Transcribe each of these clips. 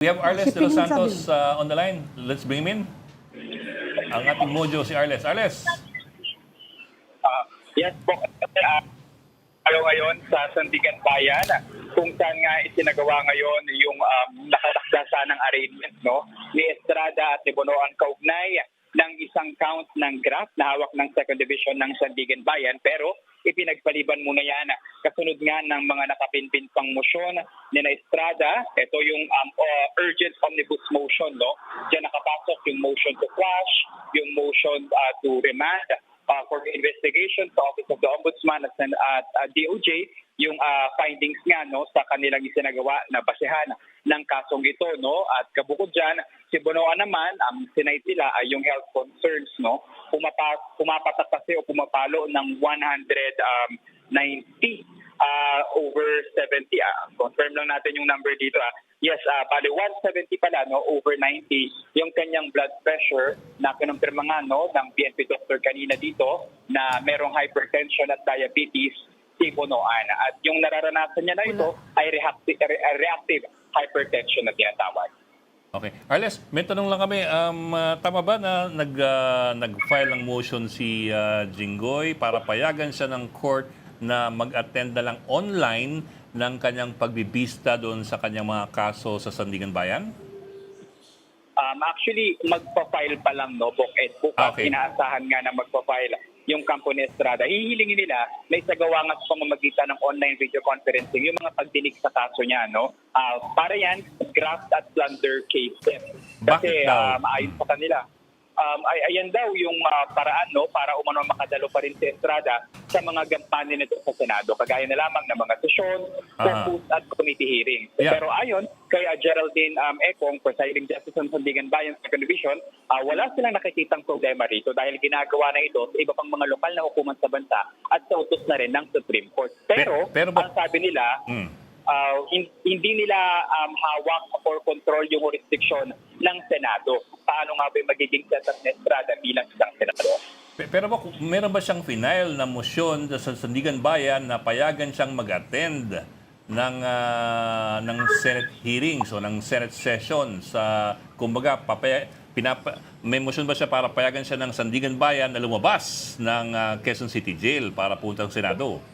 We have Arles de los Shipping Santos on the line. Let's bring him in. Ang ating mojo si Arles. Arles, Yes po. Tayo ngayon sa Sandigan Bayan kung saan nga isinagawa ngayon yung nakatakda sanang arraignment ni Estrada at ni Bonoan kaugnay ng isang count ng graft na hawak ng Second Division ng Sandigan Bayan, pero ipinagpaliban muna yan kasunod nga ng mga nakapinpin pang motion ni Estrada. Ito yung urgent omnibus motion. Diyan nakapasok yung motion to quash, yung motion to remand for investigation sa Office of the Ombudsman at DOJ, yung findings nga sa kanilang isinagawa na basehan ng kasong ito. At kabukod dyan, si Bonoan naman, ang sinayt nila ay yung health concerns. Pumapatak kasi o pumapalo ng 190 over 70. Confirm lang natin yung number dito. Yes, bali 170 pala, over 90 yung kanyang blood pressure na kinumpirma nga ng PNP doctor kanina dito na merong hypertension at diabetes si Bonoan. At yung nararanasan niya na ito ay reactive hypertension na tinatawag. okay. Arles, may tanong lang kami. Tama ba na nag-file ng motion si Jinggoy para payagan siya ng court na mag-attend na lang online ng kanyang pagbibista doon sa kanyang mga kaso sa Sandigan Bayan? Actually, magpa-file pa lang, Buked. Bukas, inaasahan nga na magpa-file yung kampo ni Estrada. Hihilingin nila na isagawa nga sa pamamagitan ng online video conferencing yung mga pagdinig sa kaso niya. Para yan, graft at plunder cases. Kasi ayon sa kanila, ayan daw yung paraan para umano makadalo pa rin si Estrada sa mga gampanin nito sa Senado, kagaya na lamang ng mga sesyon, caucus at committee hearings. Yeah. Pero ayon kay Geraldine Econg, presiding justice ng Sandigan Bayan Second Division, wala silang nakikitang problema rito dahil ginagawa na ito sa iba pang mga lokal na hukuman sa bansa at sa utos na rin ng Supreme Court. Pero ang sabi nila, hindi nila hawak or control yung jurisdiction ng Senado. Paano nga ba yung magiging setup ni Estrada bilang isang senador? Pero meron ba siyang final na motion sa Sandigan Bayan na payagan siyang mag-attend ng Senate hearings o ng Senate session sa, kumbaga, may motion ba siya para payagan siya ng Sandigan Bayan na lumabas ng Quezon City Jail para puntang Senado?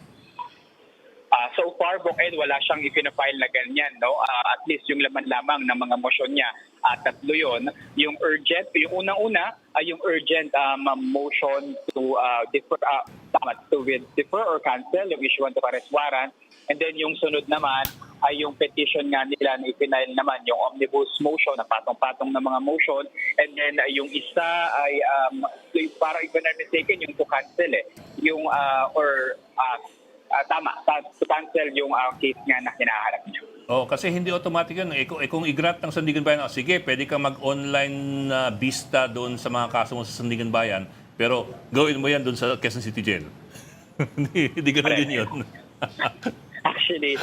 So far, Buked, wala siyang ipinafile na ganyan. At least yung laman lamang ng mga motion niya. Tatlo yun. Yung urgent, yung unang-una ay yung urgent motion to defer or cancel yung issuance of arrest warrant. And then yung sunod naman ay yung petition nga nila na ipinail naman yung omnibus motion na patong-patong na mga motion. And then yung isa ay para if I'm not mistaken, yung to cancel yung to cancel yung case nga na hinahanap niyo. Kasi hindi automatic yun. Kung i-grant ng Sandigan Bayan, sige, pwede ka mag-online vista doon sa mga kaso mo sa Sandigan Bayan, pero gawin mo yan doon sa Quezon City Jail. Hindi gano'n din yun. Actually,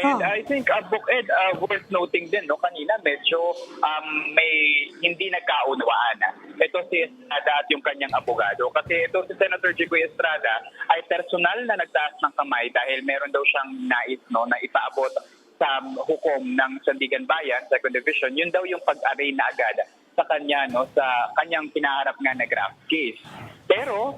and I think Buked, worth noting din, kanina medyo may hindi nagkaunawaan. Ito si Estrada at yung kanyang abogado. Kasi ito si Senator Jinggoy Estrada ay personal na nagtaas ng kamay dahil meron daw siyang nais na ipaabot sa hukom ng Sandigan Bayan, Second Division. Yun daw yung pag-array na agad sa kanya, sa kanyang pinaharap nga na graft case. Pero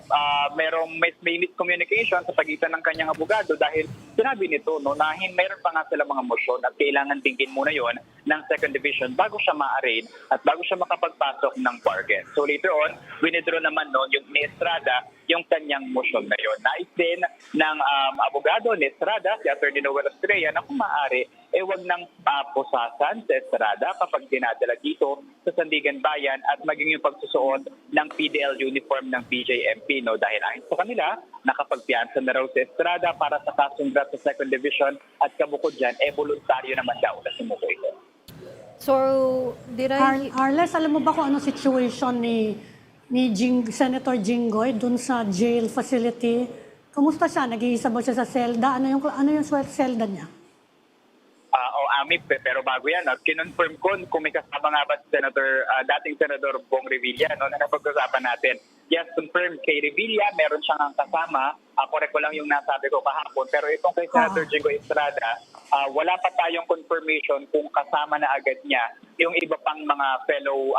may miscommunication sa pagitan ng kanyang abogado dahil sinabi nito na mayroon pa nga sila mga motion at kailangan tingin muna yon ng Second Division bago siya ma-arraign at bago siya makapagpasok ng bargain. So later on, winidraw naman yung ni Estrada yung kanyang motion na yon. Nais din ng abogado ni Estrada, si Atty. Noel Estrella, na kung maaari, wag nang pusasan si Estrada kapag dinadala dito sa Sandigan Bayan at maging yung pagsusuot ng PDL uniform ng BJMP. Dahil ayon sa kanila, nakapagpiyansa na raw si Estrada para sa kasong draft sa Second Division at kabukod dyan, voluntaryo naman daw na sumuko ito. So, Arles, alam mo ba kung anong situation ni Senator Jinggoy dun sa jail facility? Kumusta siya? Nag-iisa ba siya sa selda? Ano yung selda niya? pero bago yan, kinonfirm ko kung may kasama nga ba si dating Senador Bong Revilla, no, na napag-usapan natin. Yes, confirmed kay Revilla, meron siyang kasama. Correct ko lang yung nasabi ko kahapon. Pero itong kay Senator Jingoy Estrada, wala pa tayong confirmation kung kasama na agad niya yung iba pang mga fellow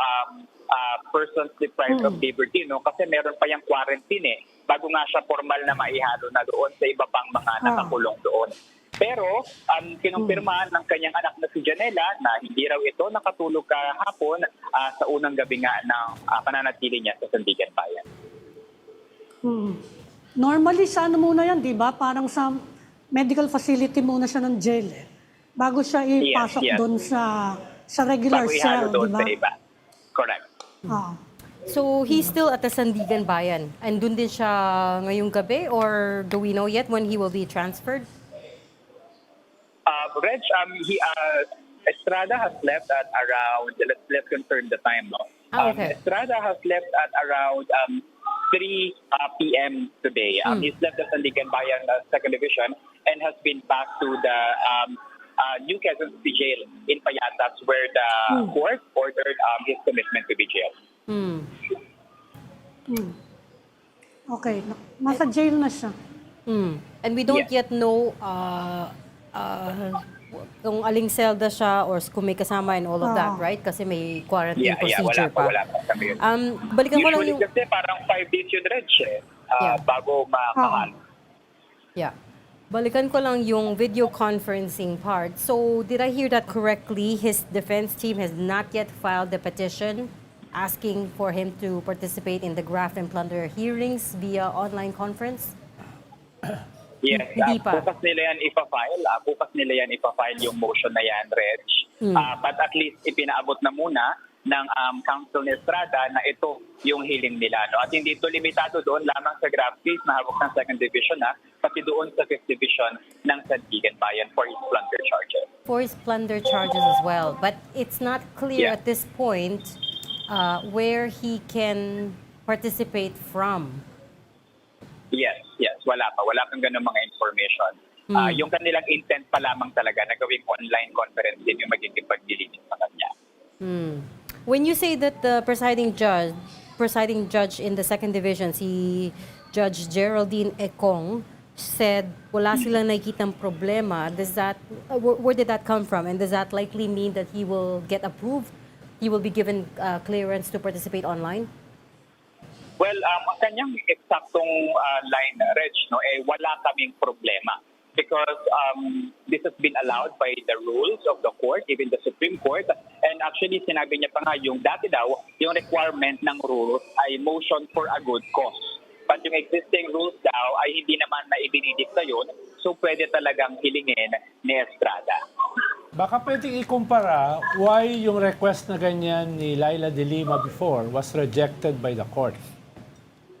persons deprived of liberty, no? Kasi meron pa yung quarantine bago nga siya formal na maihalo na doon sa iba pang mga nakakulong doon. Pero kinumpirmahan ng kanyang anak na si Janela na hindi raw ito nakatulog kahapon sa unang gabi nga ng pananatili niya sa Sandigan Bayan. Normally, sa ano muna yan, di ba? Parang sa medical facility muna siya ng jail bago siya ipasok doon sa regular Bago cell, ihalo doon di ba? sa iba. Correct. So he's still at the Sandigan Bayan and dun din siya ngayong gabi, or do we know yet when he will be transferred? Reg, Estrada has left at around, let's confirm the time, no? Okay. Estrada has left at around 3 p.m. today. He's left the Sandigan Bayan 2nd Division and has been back to the New Quezon City Jail in Payatas, where the court ordered his commitment to be jailed. Okay. Nasa jail na siya. And we don't yet know kung aling selda siya or kung may kasama and all of that, right? Kasi may quarantine procedure pa. Wala pa kami yun. Balikan ko lang Usually yung... kasi parang 5 days yun, Reg, bago makahalo. Yeah. Balikan ko lang yung video conferencing part. So, did I hear that correctly? His defense team has not yet filed the petition asking for him to participate in the graft and plunder hearings via online conference? Yes, Hindi pa. bukas nila yan ipafile yung motion na yan, Reg. But at least ipinaabot na muna ng Council ni Estrada na ito yung hiling nila. No? At hindi ito limitado doon lamang sa graft case na hawak ng 2nd Division, pati doon sa 5th Division ng Sandigan Bayan for his plunder charges. For his plunder charges as well. But it's not clear at this point where he can participate from. Yes. Wala pa. Wala pang ganun mga information. Yung kanilang intent pa lamang talaga na gawing online conference din yung magiging pagdiligin sa kanya. When you say that the presiding judge in the 2nd Division, si Judge Geraldine Econg, said wala silang nakikitang problema, where did that come from? And does that likely mean that he will get approved? He will be given clearance to participate online? Well, ang kanyang eksaktong line, Reg, wala kaming problema. Because this has been allowed by the rules of the court, even the Supreme Court. And actually, sinabi niya pa nga yung dati daw, yung requirement ng rules ay motion for a good cause. But yung existing rules daw ay hindi naman na ibinidikta yun. So pwede talagang hilingin ni Estrada. Baka pwedeng ikumpara why yung request na ganyan ni Laila de Lima before was rejected by the court.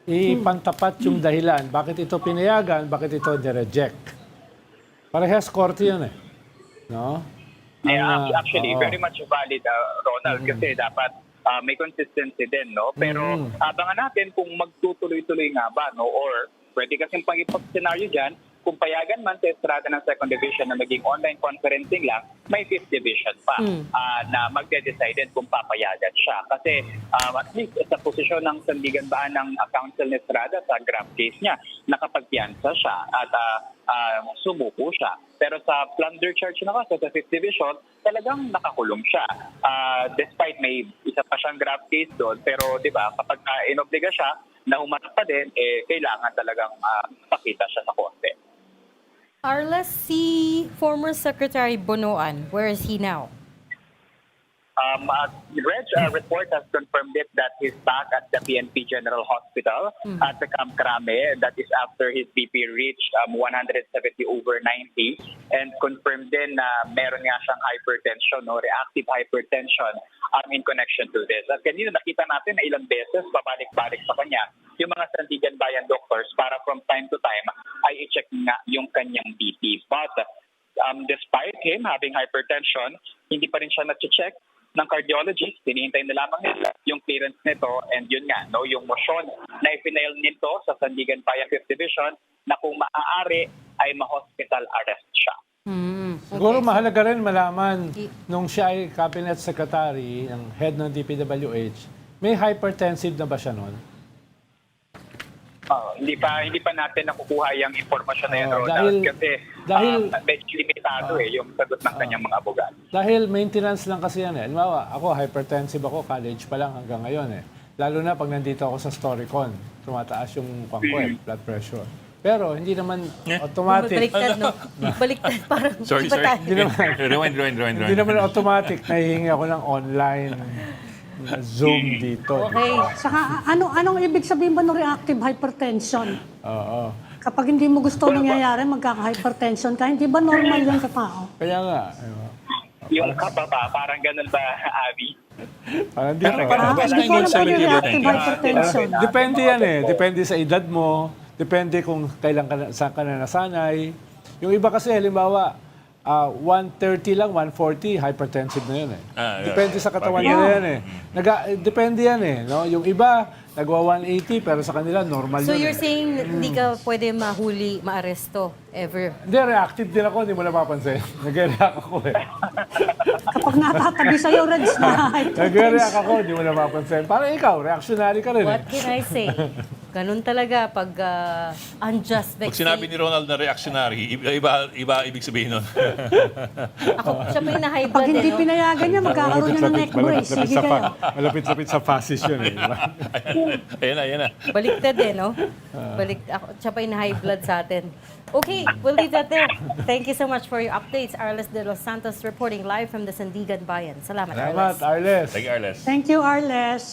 Ipantapat yung dahilan. Bakit ito pinayagan, bakit ito de-reject. Parehas korte yun No? Actually, very much valid, Ronald, kasi dapat may consistency din, no? Pero abangan natin kung magtutuloy-tuloy nga ba, no? Or pwede kasing pag-scenario dyan, kung payagan man sa Estrada ng 2nd Division na maging online conferencing lang, may 5th Division pa na magde-decide kung papayagan siya. Kasi at least sa posisyon ng Sandigan Bayan ng Council ni Estrada sa graft case niya, nakapagpiyansa siya at sumuko siya. Pero sa plunder charge na kasi sa 5th Division, talagang nakakulong siya. Despite may isa pa siyang graft case doon, pero di ba, kapag inobliga siya, na humarap pa din, kailangan talagang pakita siya sa korte. Arles, si former Secretary Bonoan, where is he now? Reg, report has confirmed it that he's back at the PNP General Hospital at the Camp Crame. That is after his BP reached 170/90 and confirmed din na meron nga siyang hypertension or reactive hypertension in connection to this. At kanina nakita natin na ilang beses babalik-balik sa kanya yung mga Sandigan Bayan doctors para from time to time ay i-check nga yung kanyang BP. But despite him having hypertension, hindi pa rin siya na-check ng cardiologist. Hinihintay na lamang nila yung clearance nito, and yun nga, no, yung motion na ipinail nito sa Sandigan Bayan 5th Division na kung maaari ay ma-hospital arrest siya. Siguro mahalaga rin malaman nung siya ay cabinet secretary, ang head ng DPWH, may hypertensive na ba siya noon? Hindi pa natin nakukuha yung impormasyon na yun, Oo, Ronald, dahil- kasi medyo limitado yung sagot ng kanyang mga abogado. Dahil maintenance lang kasi yan eh. Halimbawa, ako hypertensive ako, college pa lang hanggang ngayon eh. Lalo na pag nandito ako sa Storycon, tumataas yung blood pressure. Pero hindi naman automatic. Baliktad, no? Baliktad, parang Sorry, iba sorry. tayo. Rewind. Hindi naman automatic na hihingi ako ng online Zoom dito. Okay. Saka anong ibig sabihin ba ng reactive hypertension? Oo. Kapag hindi mo gusto nangyayari, magkaka-hypertension ka, hindi ba normal yan sa tao? Kaya nga. Yung kababa, parang ganun ba, Abby? Parang dito. Parang ba sa Hindi ko alam sa kung yung regular reactive thinking? hypertension. Depende yan eh. Depende sa edad mo. Depende kung kailan ka, saan ka na nasanay. Yung iba kasi, halimbawa, 130 lang, 140, hypertensive na yun eh. Depende sa katawan nila yan eh. Depende yan eh. No? Yung iba, nagwa 180, pero sa kanila, normal So yun you're eh. saying hindi ka pwede mahuli, maaresto, ever? Hindi, reactive din ako, hindi mo napapansin. Nag-react ako eh. Kapag natatabi sa'yo, Reds, na hypertension. Nag-react ako, hindi mo napapansin. Parang ikaw, reactionary ka rin eh. What can I say? Ganun talaga pag unjust Pag sinabi ni Ronald na reactionary, iba ibig sabihin nun. Ako, siya pa yung na-high Pag blood, hindi eh, no? pinayagan niya, magkakaroon niya ng neck brace. Sige kayo. Malapit-lapit sa fasces yun eh. Ayan na. Baliktad eh, no? Ako, siya pa yung high blood sa atin. Okay, we'll leave that there. Thank you so much for your updates. Arles de los Santos reporting live from the Sandigan Bayan. Salamat, Salamat, Arles. Arles. Thank you, Arles. Thank you, Arles.